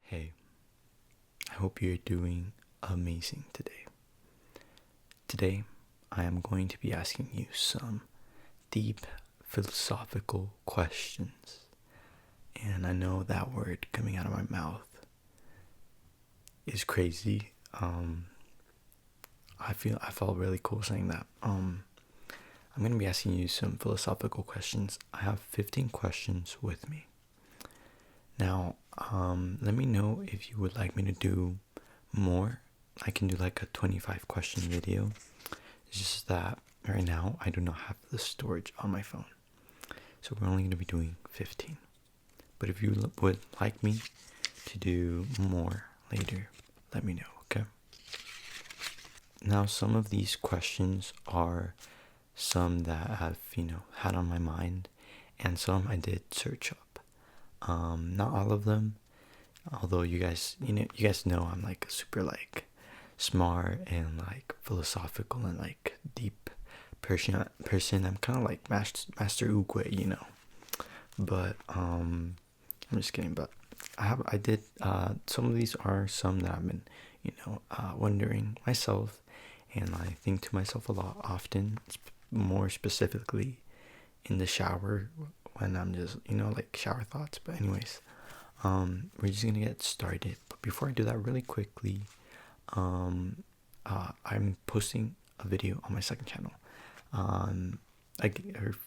Hey, I hope you're doing amazing today. Today, I am going to be asking you some deep philosophical questions. And I know that word coming out of my mouth is crazy. I felt really cool saying that. I'm going to be asking you some philosophical questions. I have 15 questions with me. Now, let me know if you would like me to do more. I can do like a 25 question video. It's just that right now I do not have the storage on my phone. So we're only going to be doing 15. But if you would like me to do more later, let me know, okay? Now, some of these questions are some that I've, had on my mind, and some I did search up. Not all of them, although you guys know I'm like a super like smart and like philosophical and like deep person. I'm kind of like Master Oogway, But I'm just kidding. But I did some of these are some that I've been wondering myself, and I think to myself a lot often, more specifically in the shower when I'm just like shower thoughts. But anyways, we're just gonna get started. But before I do that, really quickly, I'm posting a video on my second channel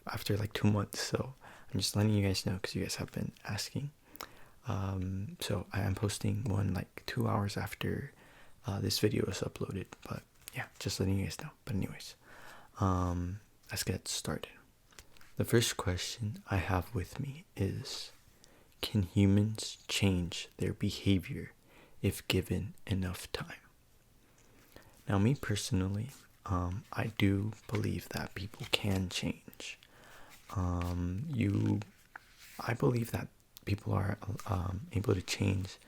after like 2 months, so I'm just letting you guys know because you guys have been asking. So I am posting one like 2 hours after this video is uploaded, but yeah, just letting you guys know. But anyways, let's get started. The first question I have with me is, can humans change their behavior if given enough time? Now, me personally, I do believe that people can change. I believe that people are able to change,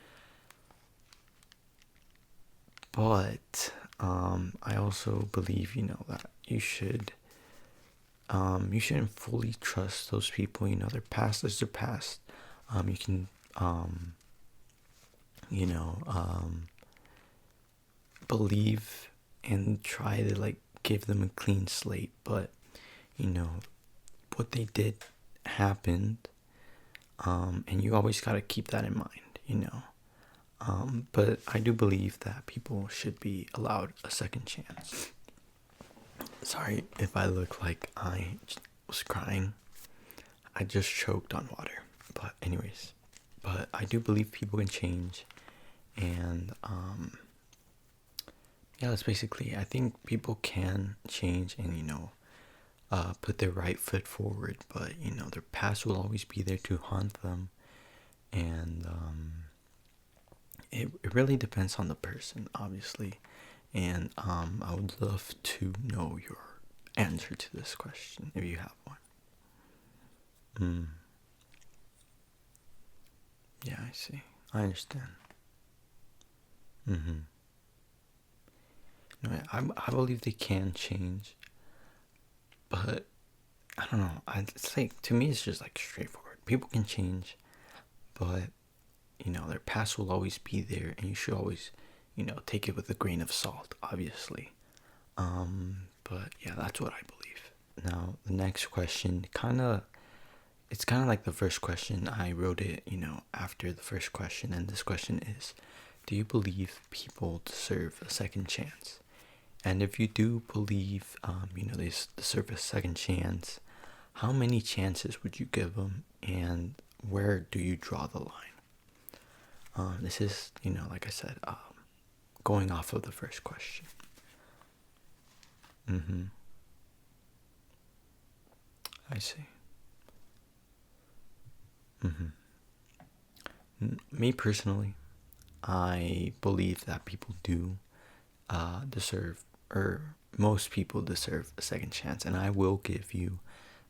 but I also believe, that you shouldn't fully trust those people. Their past is their past. You can believe and try to like give them a clean slate, but what they did happened, and you always got to keep that in mind. But I do believe that people should be allowed a second chance. Sorry if I look like I was crying. I just choked on water. But anyways, I do believe people can change, and that's basically, I think people can change and put their right foot forward, but their past will always be there to haunt them, and it really depends on the person, obviously. And I would love to know your answer to this question if you have one. Yeah, I see. I understand. No, I believe they can change, but I don't know. It's like, to me, it's just like straightforward. People can change, but their past will always be there, and you should always, take it with a grain of salt, obviously. But yeah, that's what I believe. Now, the next question, it's kind of like the first question. I wrote it, after the first question, and this question is, do you believe people deserve a second chance? And if you do believe, they deserve a second chance, how many chances would you give them, and where do you draw the line? This is, like I said, going off of the first question. I see. Me personally, I believe that people do deserve, or most people deserve, a second chance, and I will give you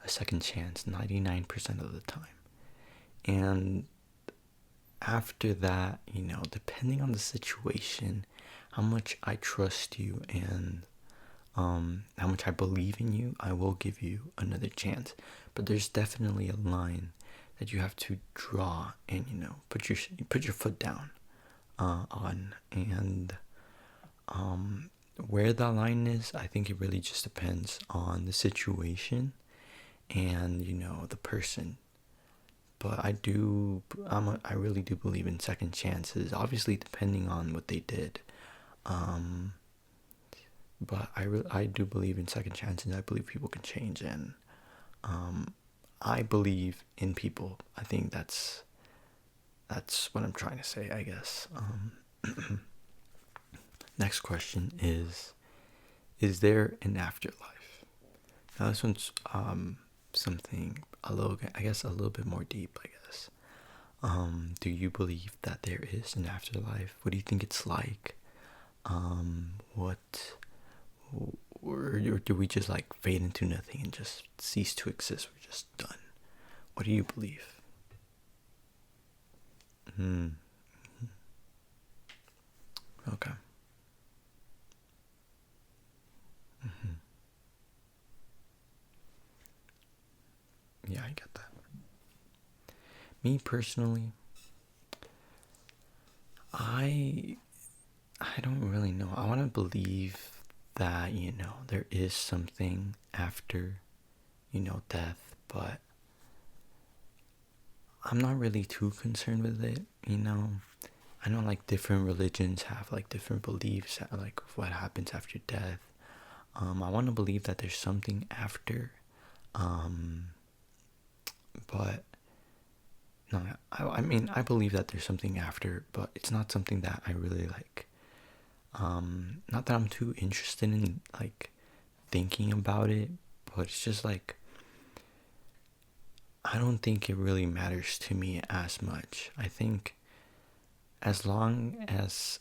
a second chance 99% of the time. And after that, depending on the situation, how much I trust you, and how much I believe in you, I will give you another chance. But there's definitely a line that you have to draw, and put your foot down. on. And where that line is, I think it really just depends on the situation and, the person. But I really do believe in second chances, obviously depending on what they did. But I do believe in second chances. I believe people can change, and I believe in people. I think that's what I'm trying to say, I guess. Next question is there an afterlife? Now this one's something a little bit more deep, I guess. Do you believe that there is an afterlife? What do you think it's like? What or do we just like fade into nothing and just cease to exist? We're just done. What do you believe? Okay. Yeah, I get that. Me personally, I don't really know. I want to believe that, there is something after, death, but I'm not really too concerned with it, I know like different religions have like different beliefs like what happens after death. I want to believe that there's something after, but no, I mean I believe that there's something after, but it's not something that I really like. Not that I'm too interested in like thinking about it, but it's just like I don't think it really matters to me as much. I think as long as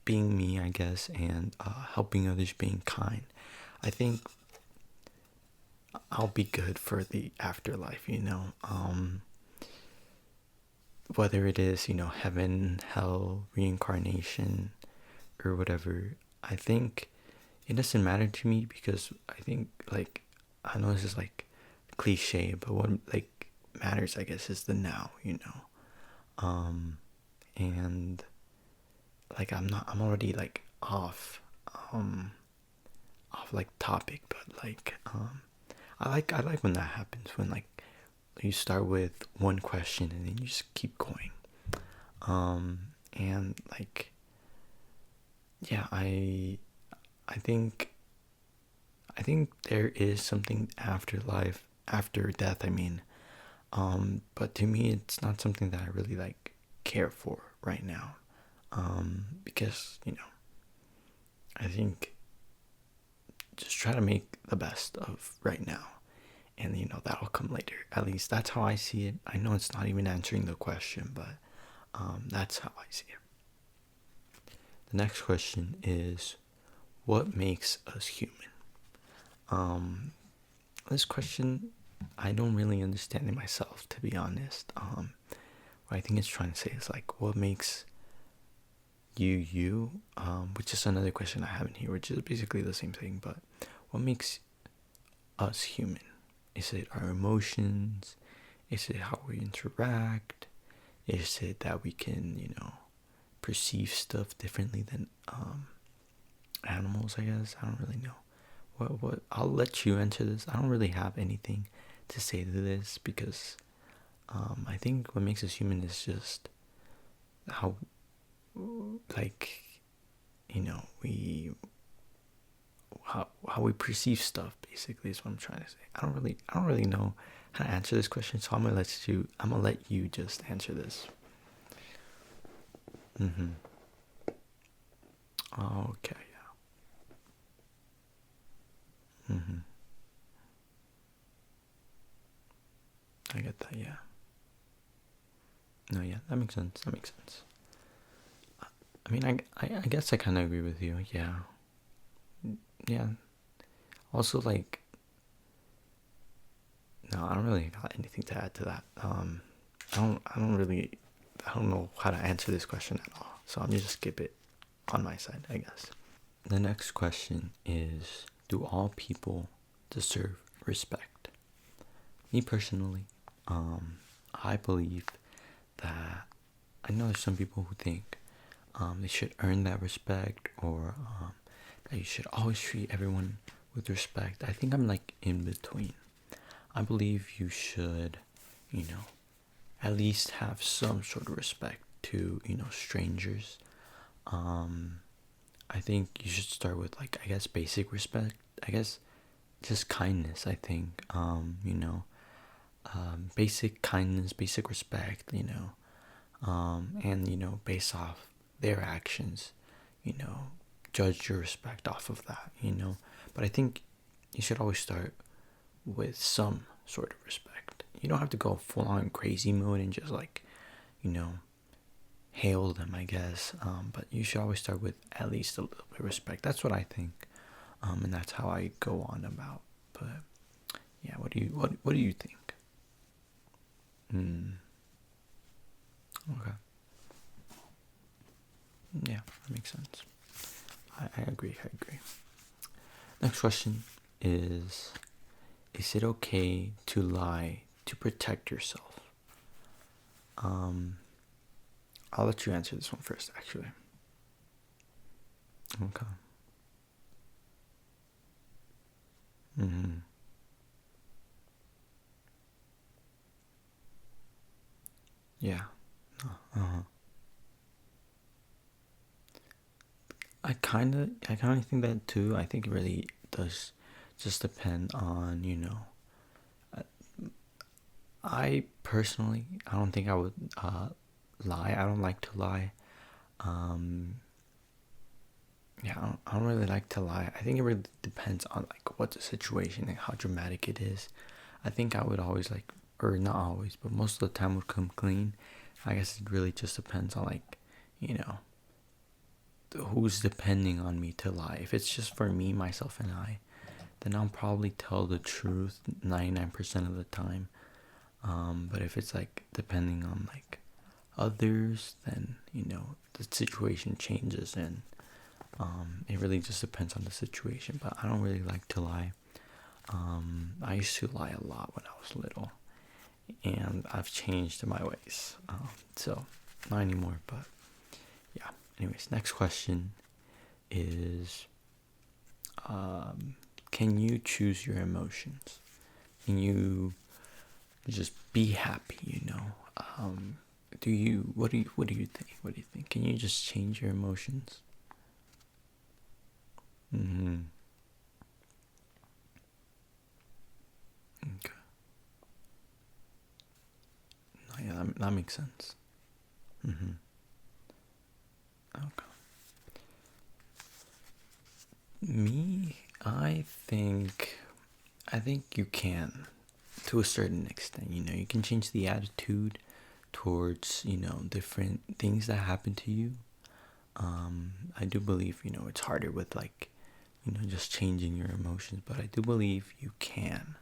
being me, I guess, and helping others, being kind, I think I'll be good for the afterlife, whether it is, heaven, hell, reincarnation, or whatever. I think it doesn't matter to me because I think, like, I know this is like cliche, but what like matters, I guess, is the now, and like I'm already like off like topic, but like I like when that happens, when like you start with one question and then you just keep going, and like yeah, I think there is something after life, after death, I mean, but to me it's not something that I really like care for right now, because I think just try to make the best of right now, and that'll come later. At least that's how I see it. I know it's not even answering the question, but that's how I see it. The next question is, what makes us human? This question, I don't really understand it myself, to be honest. What I think it's trying to say is like, what makes you, which is another question I have in here, which is basically the same thing, but what makes us human? Is it our emotions? Is it how we interact? Is it that we can, perceive stuff differently than animals, I guess? I don't really know. What I'll let you answer this. I don't really have anything to say to this because I think what makes us human is just how, like, we how we perceive stuff, basically, is what I'm trying to say. I don't really know how to answer this question, so I'm gonna let you just answer this. Okay, yeah. I get that, yeah. No, yeah, that makes sense. I mean, I guess I kind of agree with you. Yeah. Yeah. Also, like, no, I don't really got anything to add to that. I don't know how to answer this question at all. So I'm just skip it on my side, I guess. The next question is, do all people deserve respect? Me personally, I believe that I know there's some people who think they should earn that respect, or that you should always treat everyone with respect. I think I'm like in between. I believe you should, at least have some sort of respect to, strangers. I think you should start with, like, I guess, basic respect. I guess just kindness, I think. Basic kindness, basic respect, and, based off their actions, judge your respect off of that, But I think you should always start with some sort of respect. You don't have to go full on crazy mode and just, like, hail them, I guess. But you should always start with at least a little bit of respect. That's what I think. And that's how I go on about. But yeah, what do you think? Okay. Yeah, that makes sense. I agree. Next question is it okay to lie to protect yourself? I'll let you answer this one first, actually. Okay. Yeah. I kind of think that too. I think it really does just depend on, I personally, I don't think I would lie. I don't like to lie. Yeah, I don't really like to lie. I think it really depends on, like, what the situation and how dramatic it is. I think I would always, like, or not always, but most of the time would come clean. I guess it really just depends on, like, who's depending on me to lie. If it's just for me, myself, and I, then I'll probably tell the truth 99% of the time. But if it's, like, depending on, like, others, then, the situation changes, and it really just depends on the situation. But I don't really like to lie. I used to lie a lot when I was little, and I've changed my ways. So not anymore, but yeah. Anyways, next question is, can you choose your emotions? Can you just be happy? What do you think? Can you just change your emotions? Okay. Yeah, that makes sense. Okay. Me, I think you can, to a certain extent. You can change the attitude towards, different things that happen to you. I do believe, it's harder with, like, just changing your emotions, but I do believe you can.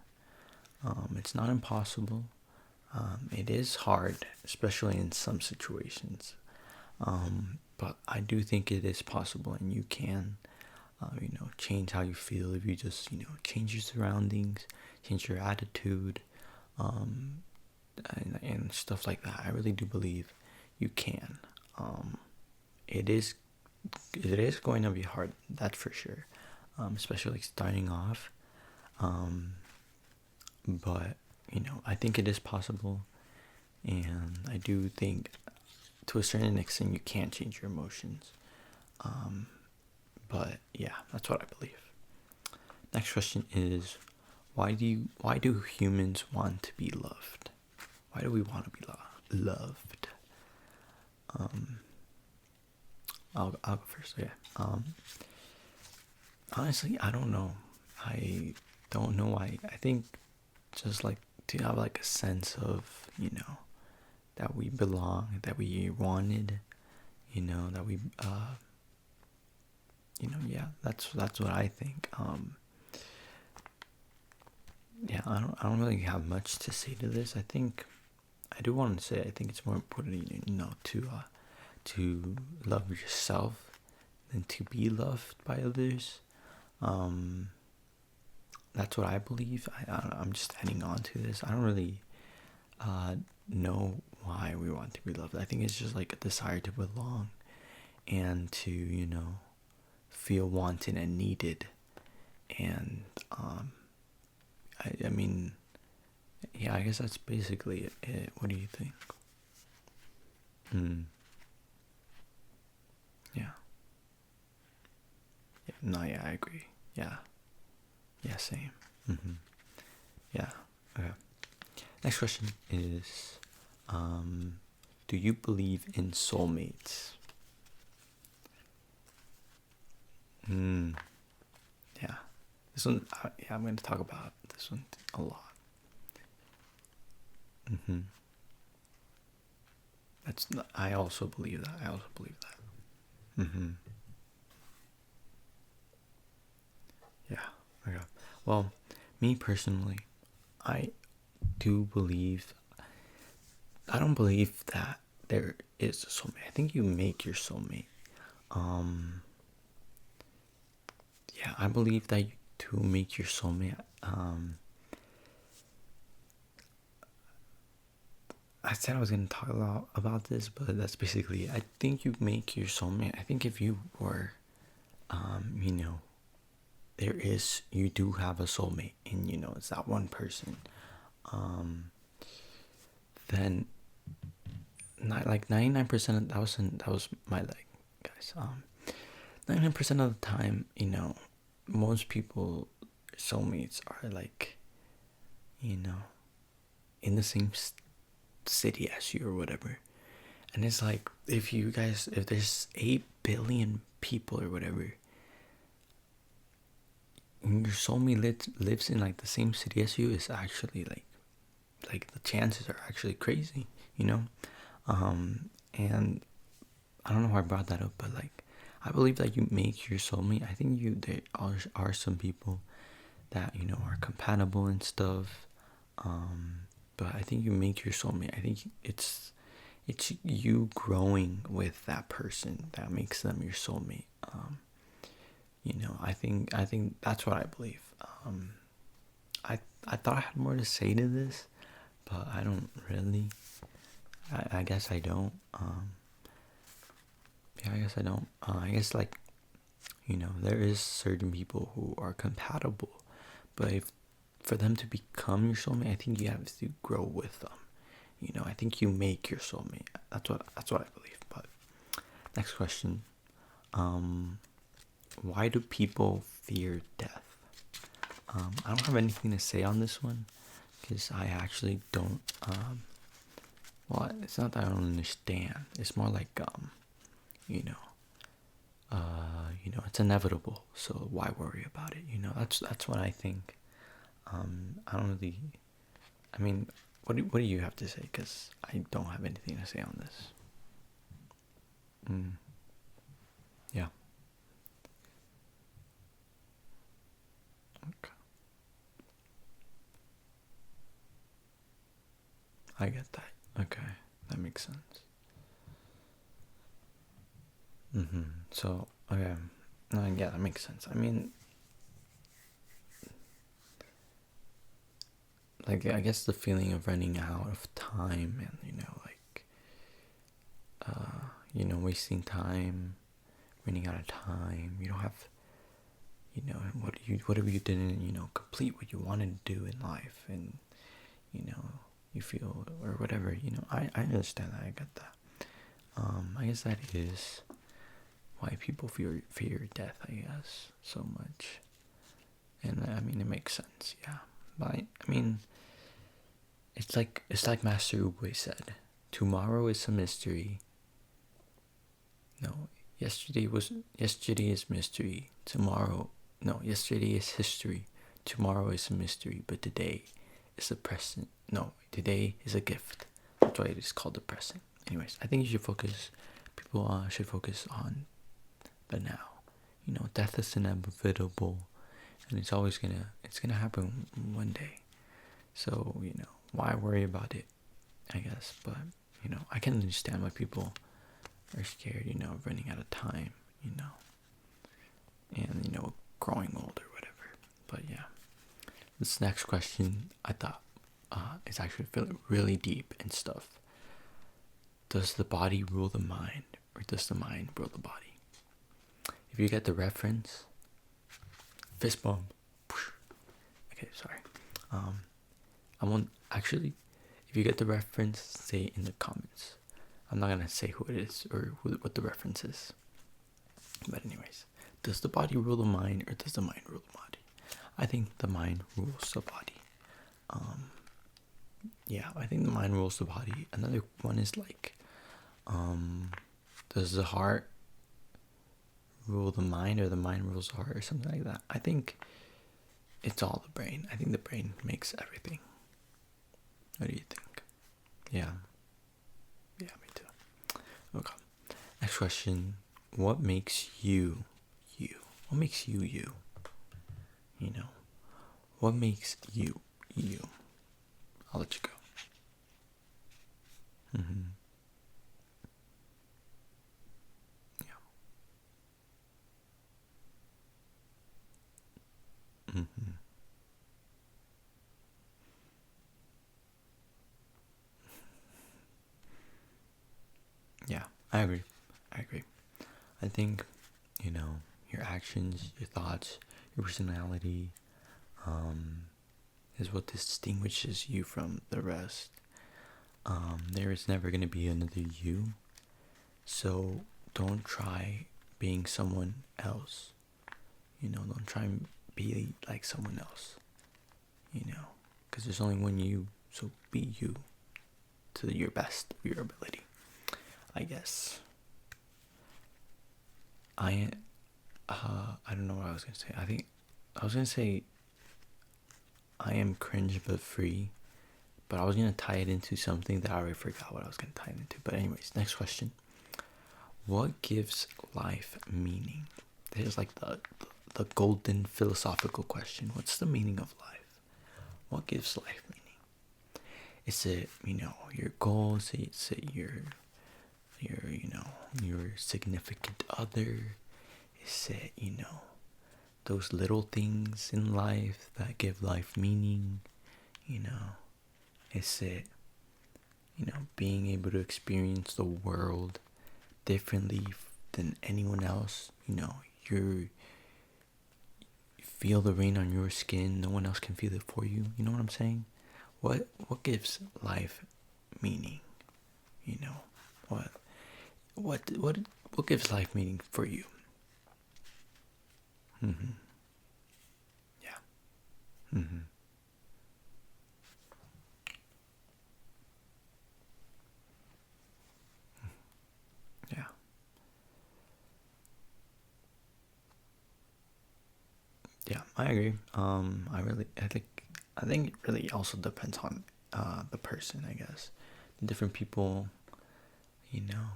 It's not impossible. It is hard, especially in some situations. But I do think it is possible, and you can, change how you feel if you just, change your surroundings, change your attitude, and stuff like that. I really do believe you can. It is going to be hard, that's for sure, especially, like, starting off. But I think it is possible, and I do think, to a certain extent, you can change your emotions. But yeah, that's what I believe. Next question is, why do humans want to be loved? Why do we want to be loved? I'll go first. Yeah. Honestly, I don't know. I don't know why. I think just, like, to have, like, a sense of, that we belong, that we wanted, that we yeah, that's what I think. Yeah, I don't really have much to say to this. I think I do want to say, I think it's more important, to love yourself than to be loved by others. That's what I believe. I'm just adding on to this. I don't really know why we want to be loved. I think it's just like a desire to belong and to, feel wanted and needed. And I mean, yeah, I guess that's basically it. What do you think? Yeah. No, yeah, I agree. Yeah. Yeah, same. Yeah. Okay. Next question is, do you believe in soulmates? Yeah. This one, I'm going to talk about this one a lot. I also believe that. Yeah. Okay. Well, me personally, I do believe. I don't believe that there is a soulmate. I think you make your soulmate. Yeah, I believe that you do make your soulmate. I said I was going to talk a lot about this, but that's basically it. I think you make your soulmate. I think if you were, you do have a soulmate, and it's that one person, then not like 99% of that was my leg, guys. 99% of the time, most people soulmates are like, in the same city as you or whatever. And it's like, if there's 8 billion people or whatever, and your soulmate lives in like the same city as you, is actually like the chances are actually crazy, and I don't know why I brought that up, but like, I believe that you make your soulmate. I think there are some people that are compatible and stuff, but I think you make your soulmate. I think it's you growing with that person that makes them your soulmate. I think that's what I believe. I thought I had more to say to this, but I don't really. I guess I don't. Yeah, I guess I don't. I guess like, there is certain people who are compatible, but for them to become your soulmate, I think you have to grow with them. I think you make your soulmate. That's what I believe. But next question. Why do people fear death? I don't have anything to say on this one, because I actually don't. Well, it's not that I don't understand. It's more like, it's inevitable. So why worry about it? That's what I think. I don't really. I mean, what do you have to say? Because I don't have anything to say on this. Yeah. Okay. I get that. Okay, that makes sense. So, okay. Yeah, that makes sense. I mean, like, I guess the feeling of running out of time and, wasting time, running out of time. You don't have, what if you didn't, complete what you wanted to do in life, and, you feel, or whatever, I understand that. I get that. I guess that is why people fear death, I guess, so much. And I mean, it makes sense, yeah. But I mean, it's like Master Ugwe said, tomorrow is a mystery. No, yesterday is mystery. Yesterday is history. Tomorrow is a mystery, but today is a present. No, today is a gift. That's why it is called the present. Anyways, I think people should focus on the now. Death is inevitable, and it's gonna happen one day. So, why worry about it, I guess. But, I can understand why people are scared, of running out of time, and, growing old or whatever. But yeah, this next question I thought is actually really deep and stuff. does the body rule the mind, or does the mind rule the body? If you get the reference, fist bump. Okay, sorry. I won't actually. If you get the reference, say it in the comments. I'm not gonna say who it is or what the reference is. But anyways, does the body rule the mind, or does the mind rule the body? I think the mind rules the body. Yeah, I think the mind rules the body. Another one is like, does the heart rule the mind, or the mind rules the heart, or something like that? I think it's all the brain. I think the brain makes everything. What do you think? Yeah, me too. Okay. Next question. What makes you you? What makes you you? You know, what makes you you? I'll let you go. Yeah. Yeah, I agree. I think, your actions, your thoughts, your personality, is what distinguishes you from the rest. There is never going to be another you. So don't try being someone else. Don't try and be like someone else. Because there's only one you. So be you to your best of your ability, I guess. I don't know what I was gonna say. I was gonna say I am cringe but free, but I was gonna tie it into something that I already forgot what I was gonna tie it into. But anyways, next question. What gives life meaning? This is like the golden philosophical question. What's the meaning of life? What gives life meaning? Is it, your goals? Is it your significant other? Is it, those little things in life that give life meaning? Is it, being able to experience the world differently than anyone else? You feel the rain on your skin, no one else can feel it for you. You know what I'm saying? What gives life meaning? What gives life meaning for you? Yeah. Yeah. Yeah, I agree. I think it really also depends on the person, I guess. The different people, you know,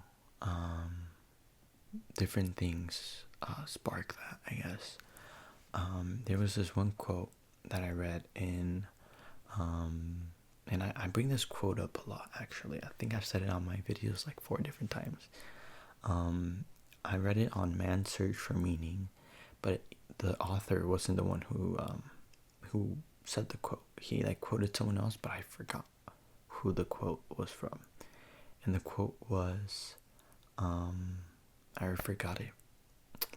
different things spark that, I guess. There was this one quote that I read in, and I bring this quote up a lot, actually. I think I've said it on my videos like 4 different times. I read it on Man's Search for Meaning, but the author wasn't the one who said the quote. He quoted someone else, but I forgot who the quote was from. And the quote was, I forgot it.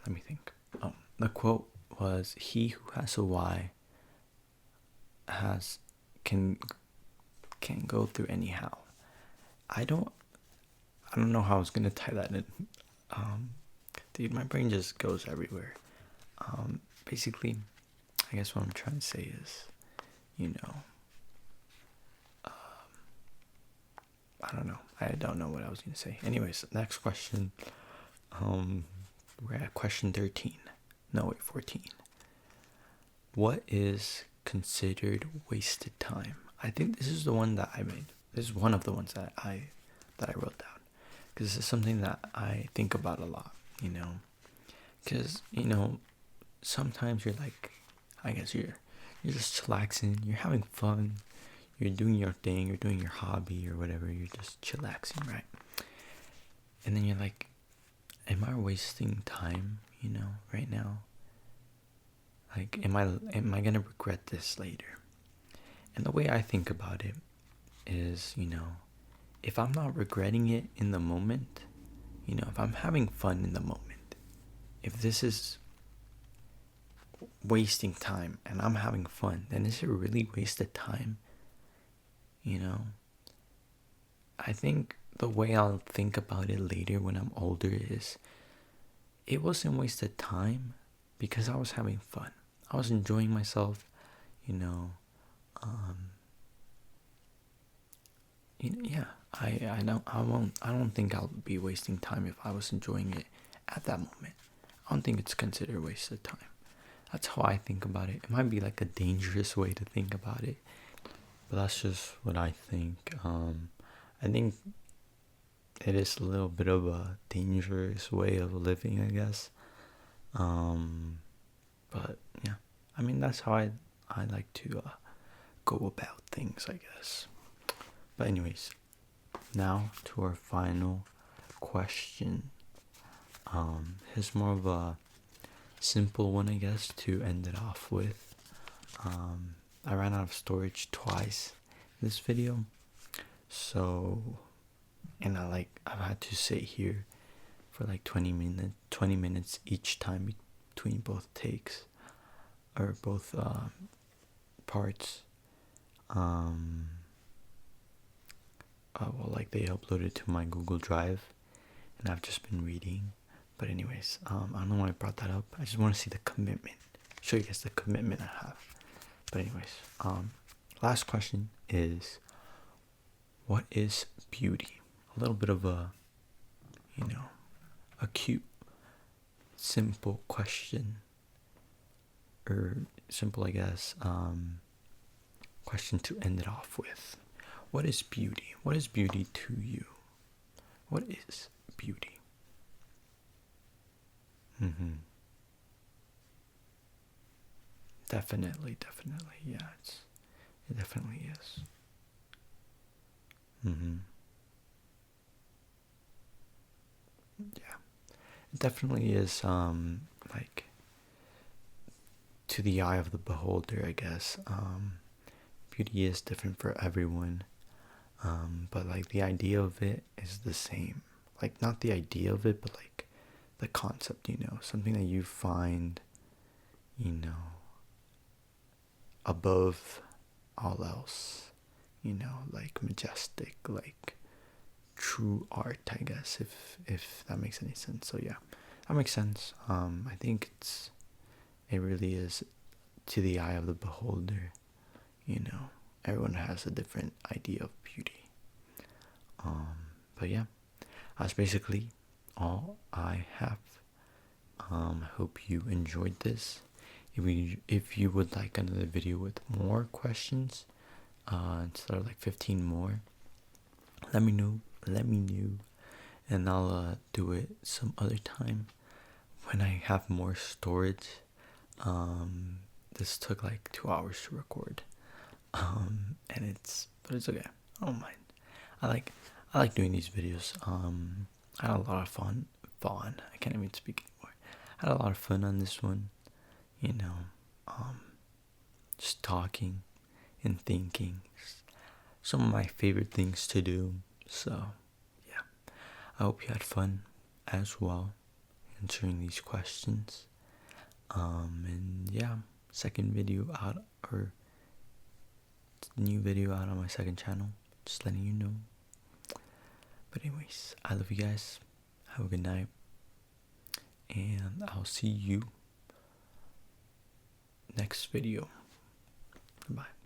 Let me think. Oh, the quote was, "He who has a why can go through anyhow." I don't know how I was gonna tie that in. Dude, my brain just goes everywhere. Basically, I guess what I'm trying to say is, I don't know. I don't know what I was gonna say. Anyways, next question. We're at question 13. No, wait, 14. What is considered wasted time? I think this is the one that I made. This is one of the ones that I wrote down, because this is something that I think about a lot. Because sometimes you're like, I guess you're just chillaxing, you're having fun, you're doing your thing, you're doing your hobby or whatever, you're just chillaxing, right? And then you're like, am I wasting time, right now? Like, am I gonna regret this later? And the way I think about it is, if I'm not regretting it in the moment, you know, if I'm having fun in the moment, if this is wasting time and I'm having fun, then is it really wasted time? You know, I think the way I'll think about it later when I'm older is it wasn't wasted time because I was having fun. I was enjoying myself, you know. Yeah, I don't think I'll be wasting time if I was enjoying it at that moment. I don't think it's considered wasted time. That's how I think about it. It might be like a dangerous way to think about it, but that's just what I think. I think it is a little bit of a dangerous way of living, I guess. But yeah, I mean, that's how I like to go about things, I guess. But anyways, now to our final question. Here's more of a simple one, I guess, to end it off with. I ran out of storage twice in this video, so, and I've had to sit here for like 20 minutes each time between both takes, or both parts. Well, like, they uploaded to my Google Drive, and I've just been reading. But anyways, I don't know why I brought that up. I just want to see the commitment, show you guys the commitment I have. But anyways, last question is, what is beauty? A little bit of a, you know, a cute, simple question, or simple, I guess, question to end it off with. What is beauty? What is beauty to you? What is beauty? Definitely, yeah, it definitely is. Yeah, it definitely is. Like, to the eye of the beholder, I guess. Beauty is different for everyone. But like, the idea of it is the same. Like, not the idea of it, but like the concept, you know, something that you find, you know, above all else, you know, like majestic, like true art, I guess, if that makes any sense. So yeah, that makes sense. I think it really is to the eye of the beholder, you know. Everyone has a different idea of beauty. But yeah, that's basically all I have. I hope you enjoyed this. If you would like another video with more questions, instead of like 15 more, let me know, and I'll do it some other time when I have more storage. This took like 2 hours to record, but it's okay. I don't mind. I like doing these videos. I had a lot of fun. I can't even speak anymore. I had a lot of fun on this one. You know, just talking and thinking. Some of my favorite things to do. So, yeah. I hope you had fun as well answering these questions. And yeah, second video out, or new video out on my second channel. Just letting you know. But anyways, I love you guys. Have a good night. And I'll see you next video. Goodbye.